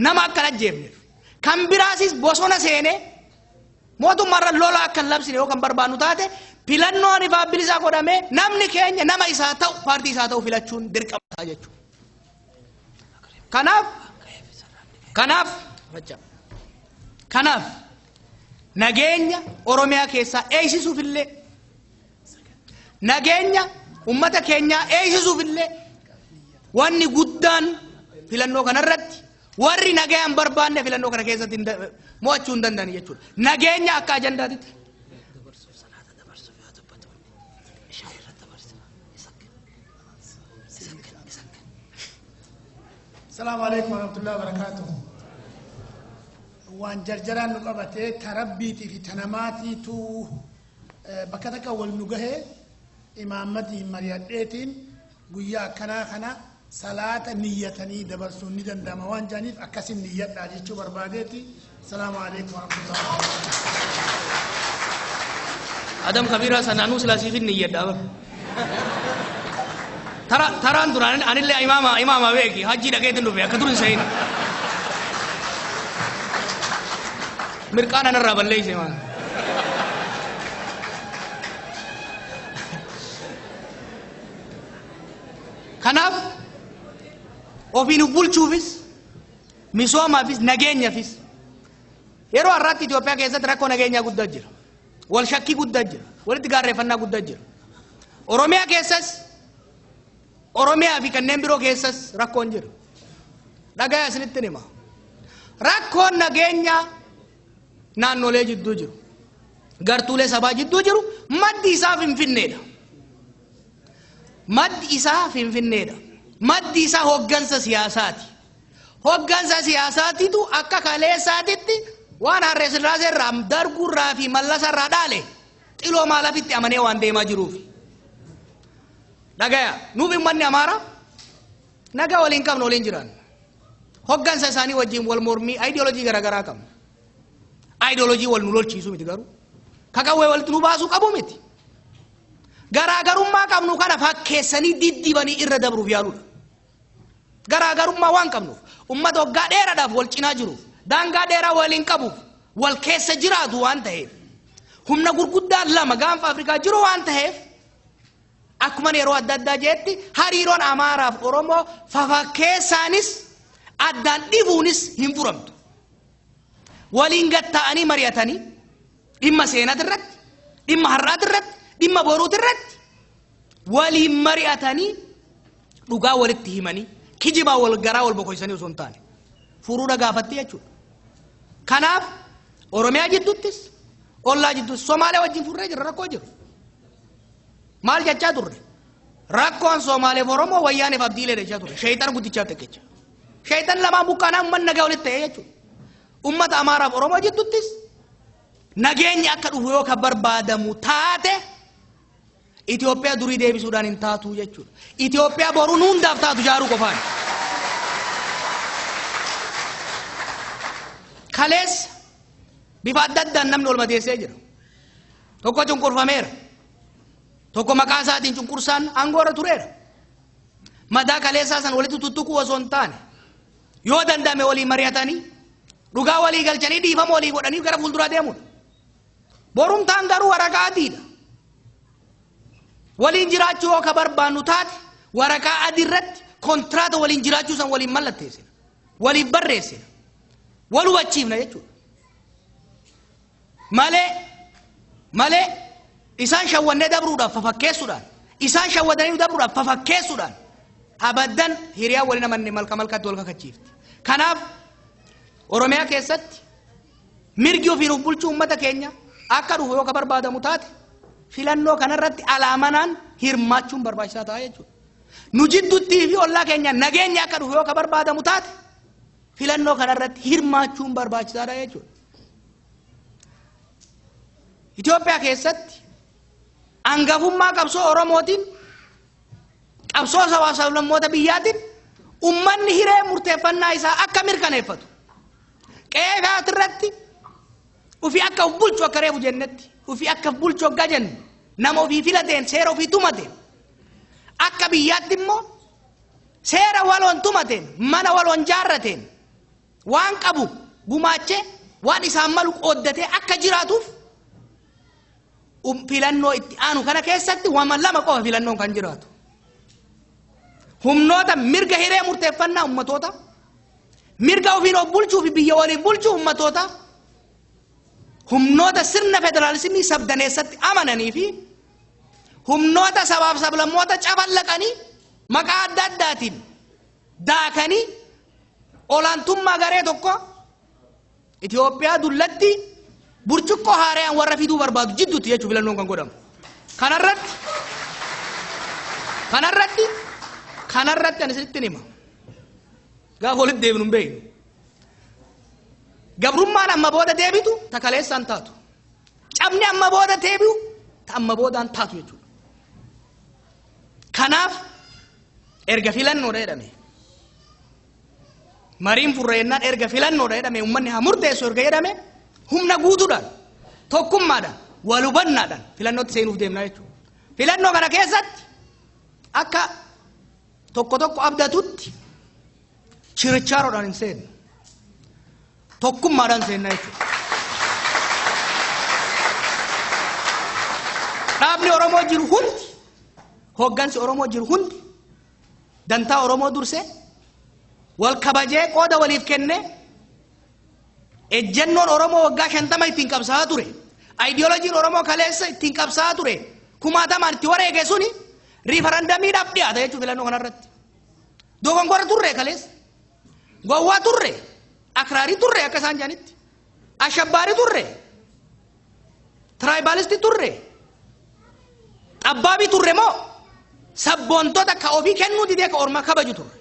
nama akkana jeefneef kan biraasis bosona seene mootummaarra lola akka labsine yoo kan barbaannu taate filannoon ifaa bilisaa godhame namni keenya nama isaa ta'u paartii isaa ta'u filachuun dirqama jechuudha. Kanaaf nageenya Oromiyaa keessaa eegsisuufillee nageenya ummata keenyaa eegsisuufillee wanni guddaan filannoo kanarratti warri nagayaan barbaanne filannoo kana keessatti mo'achuu hin danda'an jechuudha. Nageenya akka ajandaatitti. السلام عليكم ورحمة الله وبركاته. وان جرجران نقبته تربيتي في تنماتي تو بكتك والنجاه إمامتي مريادتين قويا كنا صلاة نيتني دبر سني دندما وان جانيف أكسر نيت راجيتشو بربادتي. السلام عليكم ورحمة الله وبركاته. أدم كبيرة سنانو سلاسي في النية دابر. تران دران أنا اللي إمام أبيكي حجي لقيت إنه بيا كدرون سين مركان أنا رابل لي سيمان خناف وفي نقول شوفيس مسوما فيس نجينيا فيس يروح الراتي إثيوبيا كيسة تركوا نجينيا قد دجر والشكي قد دجر والتجار فنا قد دجر أوروميا كيسس Oromiyaa fi kanneen biroo keessas rakkoon jira. Dhagaa isinitti nima. Rakkoon nageenya naannolee jidduu jiru. Gartuulee sabaa jidduu jiru maddi isaa Finfinneedha. Maddi isaa hoggansa siyaasaati. Hoggansa siyaasaatitu akka kaleessaatitti waan Harree Sillaasee irraa dargurraa fi Mallasa irraa dhaale xiloo maalafitti amanee waan deemaa jiruufi. Nagaya, nubi manni Amara, naga waliin qabnu waliin jiran. Hoggansa isaanii wajjin wal mormii ideoloojii garaagaraa qabnu. Ideoloojii wal nu lolchiisu miti garuu. Kakawwee walitti nu baasuu qabu miti. Garaagarummaa qabnu kana fakkeessanii diddibanii irra dabruuf yaaluudha. Garaagarummaa waan qabnuuf ummata waggaa dheeraadhaaf wal cinaa jiruuf daangaa dheeraa waliin qabuuf wal keessa jiraatu waan ta'eef humna gurguddaan lama gaanfa Afrikaa jiru waan ta'eef akkuma yeroo adda addaa jeetti hariiroon Amaaraaf Oromoo fafakkeessaanis addaan dhibuunis hin furamtu. Waliin gatta'anii mari'atanii dhimma seenaa irratti, dhimma har'aa irratti, dhimma boruu irratti waliin mari'atanii dhugaa walitti himanii kijibaa wal garaa wal boqoysanii osoo hin taane furuudha gaafatti jechuudha. Kanaaf Oromiyaa jidduttis ollaa jidduttis Somaalee wajjin furree jira rakkoo jiru. Maal jechaa turre rakkoon Somaalee fi Oromoo wayyaaniif abdiilee jechaa turre sheeyitaan guddichaaf tekecha. Sheeyitaan lamaan bukkaanaa uummanni nagaa walitti ta'ee jechuudha. Uummata Amaaraaf Oromoo jidduttis nageenyi akka dhufu yoo kan barbaadamu taate Itoophiyaa durii deebisuudhaan hin taatu jechuudha. Itoophiyaa boruun hundaaf taatu jaaruu qofaan. Kaleessa bifa adda addaan namni ol madeessee jira. Tokko cunqurfameera. Tokko maqaa isaatiin cunqursaan aangoorra tureera. Madaa kaleessaa san walitti tuttuquu osoo hin taane yoo danda'ame walii mari'atanii dhugaa walii galchanii dhiifama walii godhanii gara fuulduraa deemuudha. Borumtaan garuu waraqaa adiidha. Waliin jiraachuu yoo ka barbaannu taate waraqaa adii irratti kontraata waliin jiraachuu san waliin mallatteessina. Waliin barreessina. Wal hubachiifna jechuudha. Malee isaan shawwannee dabruudhaaf fafakkeessuudhaan isaan shawwadanii dabruudhaaf fafakkeessuudhaan abaddan hiriyaa waliin amanne malkatti wal kakachiifti. Kanaaf Oromiyaa keessatti mirgi ofii nuuf bulchuu uummata keenya akka dhufu yoo ka barbaadamu taate filannoo kanarratti alaamanaan hirmaachuun barbaachisaa ta'a jechuudha. Nu jidduttii fi ollaa keenya nageenya akka dhufu yoo ka barbaadamu taate filannoo kanarratti hirmaachuun barbaachisaadha jechuudha. Itoophiyaa keessatti angafummaa qabsoo Oromootiin qabsoo sabaa sablammoota biyyaatiin ummanni hiree murteeffannaa isaa akka mirkaneeffatu qe'ee irratti ufi akka bulchu akka reefu jennetti ufi akka bulchu akka jennu nama ofii filateen seera ofii tumateen akka biyyaatti immoo seera waloon tumateen mana waloon jaarrateen waan qabu gumaache waan isaan malu qooddate akka jiraatuuf filannoo itti aanu kana keessatti waan lama qofa filannoon kan jiraatu humnoota mirga hiree murteeffannaa ummatoota mirga ofiin of bulchuu fi biyya waliin bulchuu ummatoota humnoota sirna federaalismii sabdaneessatti amananii fi humnoota sabaaf sablammoota cafallaqanii maqaa adda addaatiin daakanii olaantummaa garee tokko Itoophiyaa dullatti burcuqqoo haaraan warra fiduu barbaadu jidduutti jechuun filannoon kan godhamu. Kanarratti ani isinitti hima. Gaafa walitti deebinu hin beeknu. Gabrummaan amma booda deebitu ta kaleessaan taatu. Cabni amma booda deebi'u ta amma boodaan taatu jechuudha. Kanaaf erga filannoodha jedhame. Mariin furreennaan erga filannoodha jedhame uummanni haa murteessu erga jedhame humna guutuudhaan tokkummaadhaan wal hubannaadhaan filannootti seenuuf deemna jechuudha. Filannoo kana keessatti akka tokko abdatutti chirichaaroodhaan hin seennu. Tokkummaadhaan seenna jechuudha. Dhaabni Oromoo jiru hundi hoggansi Oromoo jiru hundi dantaa Oromoo dursee wal kabajee qooda waliif kenne ejjennoon Oromoo waggaa 50 ittiin qabsaa ture ideoloojiin Oromoo kaleessa ittiin qabsaa ture kumaatamaan itti wareege suni riifarandamiidhaaf dhiyaata jechuudha filannoo kanarratti dogongora turre kaleessa gowwaa turre akraarii turre akka isaan jedhanitti ashabbaarii turre tiraayibalistii turre abbaabii turre moo sabboontota ka ofii kennuu didee ka ormaa kabaju turre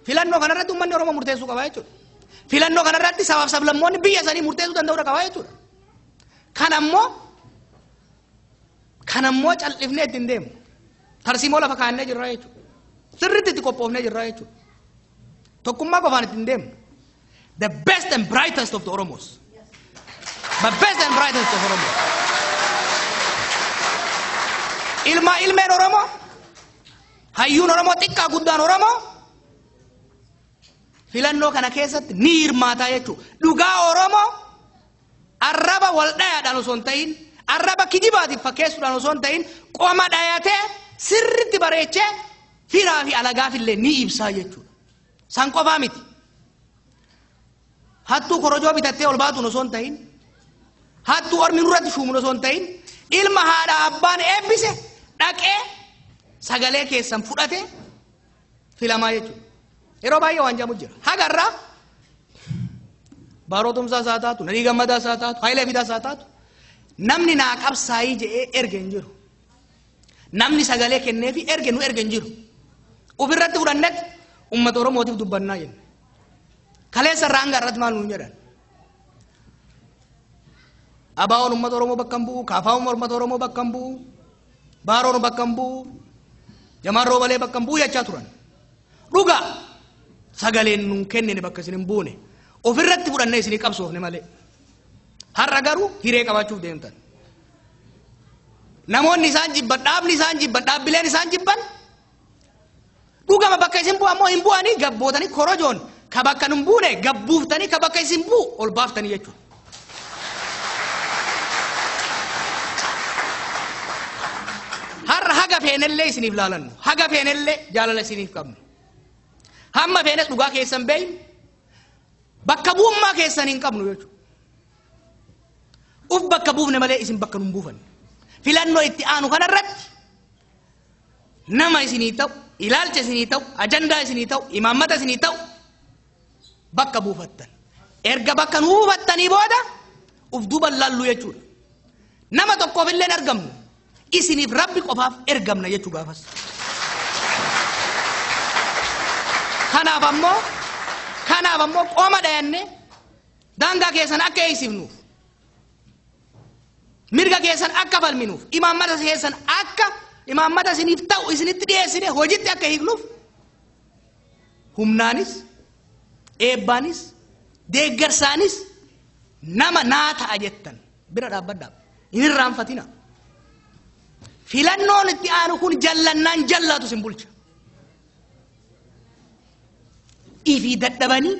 filannoo kanarratti uummanni Oromoo murteessuu qaba jechuudha. Filannoo kanarratti sabaaf sablammoonni biyya isaanii murteessuu danda'uu qaba jechuudha. Kanammoo cal'ifnee ittiin deemu. Tarsiimoo lafa kaannee jirra jechuudha. Sirriitti itti qophoofnee jirra jechuudha. Tokkummaa qofaan ittiin deemu. The best and brightest of the Oromos. The best and brightest of Oromos. Ilmeen Oromoo, hayyuun Oromoo, xiqqaa guddaan Oromoo filannoo kana keessatti ni hirmaataa jechuudha. Dhugaa Oromoo arraba wal dhayaadhaan osoo hin ta'in, arraba kijibaatiif fakkeessuudhaan osoo hin ta'in, qoma dhayatee sirriitti bareechee firaa fi alagaaf illee ni ibsaa jechuudha. San qofaa miti. Hattuu korojoo bitattee ol baatuun osoo hin ta'in, hattuu ormi nurratti shuumuun osoo hin ta'in, ilma haadha abbaan eebbise dhaqee sagalee keessan fudhatee filamaa jechuudha. Yeroo baay'ee waan jedhamu jira. Hagarraa Baaroo Tumsaa isaa taatu, Nadhii Gammadaa isaa taatu, Hayilee Fidaa isaa taatu namni naa qabsaayii jedhee erge hin jiru. Namni sagalee kenneefi erge nu erge hin jiru. Ofirratti fudhannetti uummata Oromootiif dubbannaa jenna. Kaleessa irraa hanga irratti maal nuun jedhan? Abaawoon uummata Oromoo bakka hin bu'u, Kaafaawwan uummata Oromoo bakka hin bu'u, Baaroon bakka hin bu'u, Jamaan Roobalee bakka hin bu'u jechaa turan. Dhugaa sagaleen nuun kennine bakka isin hin buune ofirratti fudhannee isinii qabsoofne malee. Har'a garuu hiree qabaachuuf deemtan. Namoonni isaan jibban, dhaabni isaan jibban, dhaabbileen isaan jibban dhugama bakka isin bu'an moo hin bu'anii gabbootanii korojoon ka bakka nun buune gabbuuftanii ka bakka isin bu'u ol baaftanii jechuudha. Har'a haga feenellee isiniif laalannu, haga feenellee jaalala isiniif qabnu. Hamma feenes dhugaa keessan beeynu bakka bu'ummaa keessan hin qabnu jechuudha. Uf bakka buufne malee isin bakka nun buufan. Filannoo itti aanu kanarratti nama isinii ta'u, ilaalcha isinii ta'u, ajandaa isinii ta'u, imaammata isinii ta'u bakka buufattan. Erga bakka nu buufattanii booda uf duuban laallu jechuudha. Nama tokkoof illee hin argamnu. Isiniif Rabbi qofaaf ergamna jechuu gaafas. Kanaaf ammoo qooma dhayanne daangaa keessan akka eegsifnuuf mirga keessan akka falminuuf imaammata keessan akka imaammata isiniif ta'u isinitti dhiyeessine hojiitti akka hiiknuuf humnaanis eebbaanis deeggarsaanis nama naa ta'a jettan bira dhaabbadhaa hin irraanfatina. Filannoon itti aanu kun jallannaan jallaatu sin bulcha. Ifii dadhabanii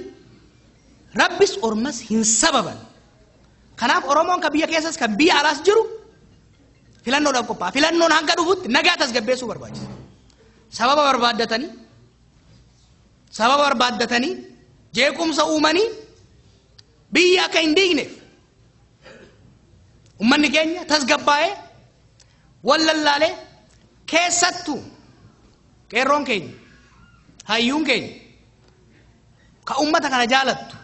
rabbis ormas hin sababan kanaaf oromoon ka biyya keessas kan biyya alaas jiru filannoodhaaf qophaa'a filannoon hanga dhufutti nagaa tasgabbeessuu barbaachisa sababa barbaaddatanii jeequmsa uumanii biyya akka hin diigneef ummanni keenya tasgabbaa'ee wallallaalee keessattuu qeerroon keenya hayyuun keenya ka ummata kana jaalattu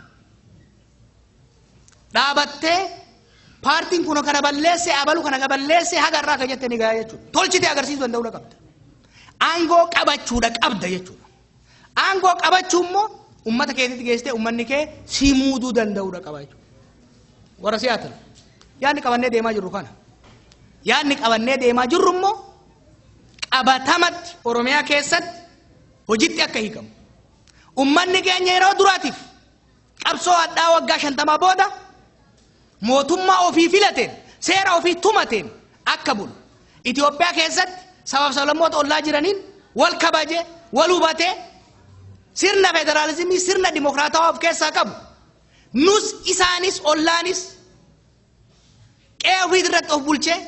dhaabattee paartiin kun kana balleesse abalu kana balleesse haga irraa ka jette ni gayaa jechuudha tolchite agarsiisuu danda'uu qabda aangoo qabachuudha qabda jechuudha aangoo qabachuu immoo ummata keessatti geessitee ummanni kee si muuduu danda'uudha qaba jechuudha warra siyaatan yaadni qabannee deemaa jirru kana yaadni qabannee deemaa jirru immoo qabatamatti oromiyaa keessatti hojiitti akka hiikamu ummanni keenya yeroo duraatiif qabsoo addaa waggaa 50 booda mootummaa ofii filateen seera ofii tumateen akka bulu Itoophiyaa keessatti sabab sablammoota ollaa jiraniin wal kabaje wal hubatee sirna federaalizimii sirna dimokiraatawaa of keessaa qabu nus isaanis ollaanis qe'ee ofii irratti of bulchee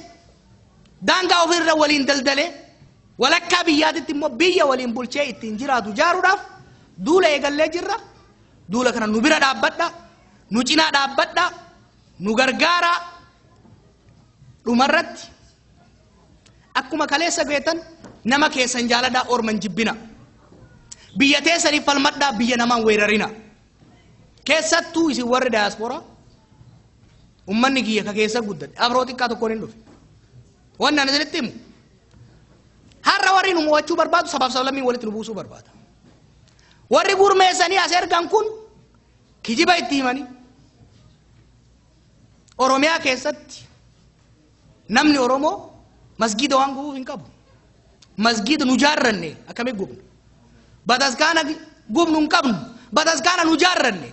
daangaa ofii irra waliin daldalee walakkaa biyyaatitti immoo biyya waliin bulchee ittiin jiraatu jaaruudhaaf duula eegallee jirra duula kana nu bira dhaabbadha nu cinaa dhaabbadha nu gargaara dhumarratti akkuma kaleessa beetan nama keessan jaaladhaa orman jibbina biyya teessaniif falmadhaa biyya namaan weerarina keessattuu isin warri diaspora ummanni kiyya ka keessa guddate abroo xiqqaa tokkoon hin dhufe wannan isinitti himu har'a warri nu mo'achuu barbaadu sabab sablammii walitti nu buusuu barbaada warri gurmeessanii as ergan kun kijiba itti himanii oromiyaa keessatti namni oromoo masgida waan gubuuf hin qabu masgida nu jaarranne akkamii gubnu bataskaana gubnu hin qabnu bataskaana nu jaarranne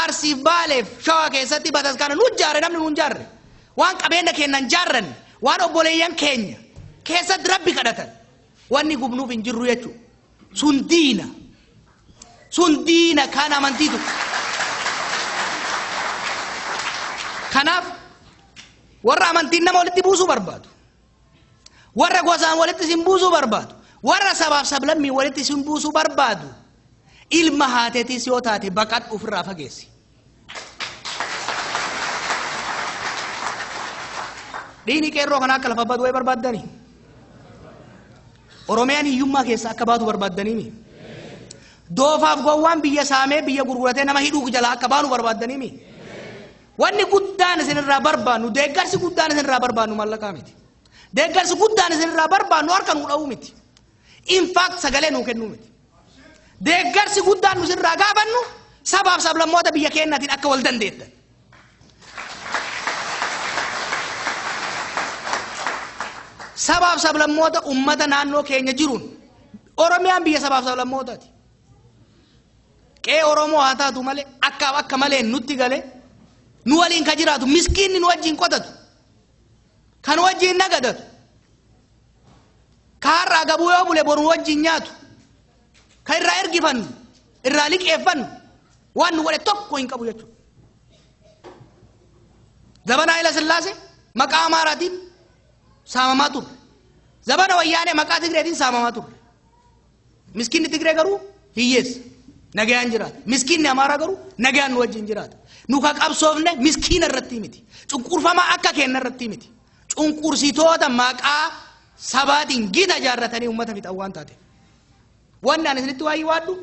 arsiif baaleef shawaa keessatti bataskaana nu jaarre namni nu jaarre waan qabeenya keennan jaarranne waan obboleeyyan keenya keessatti rabbi kadhatan wanni gubnuuf hin jirru jechuudha sun diina kan amantiitu kanaaf warra amantiin nama walitti buusuu barbaadu warra gosaan walitti sin buusuu barbaadu warra sabaaf sablammii walitti sin buusuu barbaadu ilma haateetis yoo taate baqadhu ofirraa fageessi diini qeerroo kana akka lafa badu way barbaaddanii oromiyaan hiyyummaa keessa akka baatu barbaaddanii doofaaf gowwaan biyya saamee biyya gurguratee nama hidhuu jala akka baanu barbaaddanii wanni guddaan isinirraa barbaannu deeggarsi guddaan isinirraa barbaannu mallaqaa miti deeggarsi guddaan isinirraa barbaannu harka nu dha'uu miti in fact sagalee nuu kennuu miti deeggarsi guddaan nu isinirraa gaafannu sabaaf sablammoota biyya keenyaatiin akka wal dandeettan sabaaf sablammoota ummata naannoo keenya jiruun oromiyaan biyya sabaaf sablammootaati qe'ee oromoo haa taatu malee akka malee nutti galee nu waliin ka jiraatu miskiinni nu wajjin qotatu kan wajjin nagadatu ka har'aa gabuu yoo bule boru wajjin nyaatu ka irraa ergifannu irraa liqeeffannu waan nu godhe tokko hin qabu jechuudha zabana Hayila Sillaasee maqaa Amaaraatiin saamamaa turre zabana wayyaanee maqaa Tigreetiin saamamaa turre miskiinni Tigree garuu hiyyeessa nagayaan jiraata miskiinni Amaaraa garuu nagayaan nu wajjin jiraata nu ka qabsoofne miskiina irratti miti cunqurfamaa akka kenna irratti miti cunqursitoota maqaa sabaatiin gita jaarratanii ummata fixan waan taate wanni ani isinitti waa'ee waaddu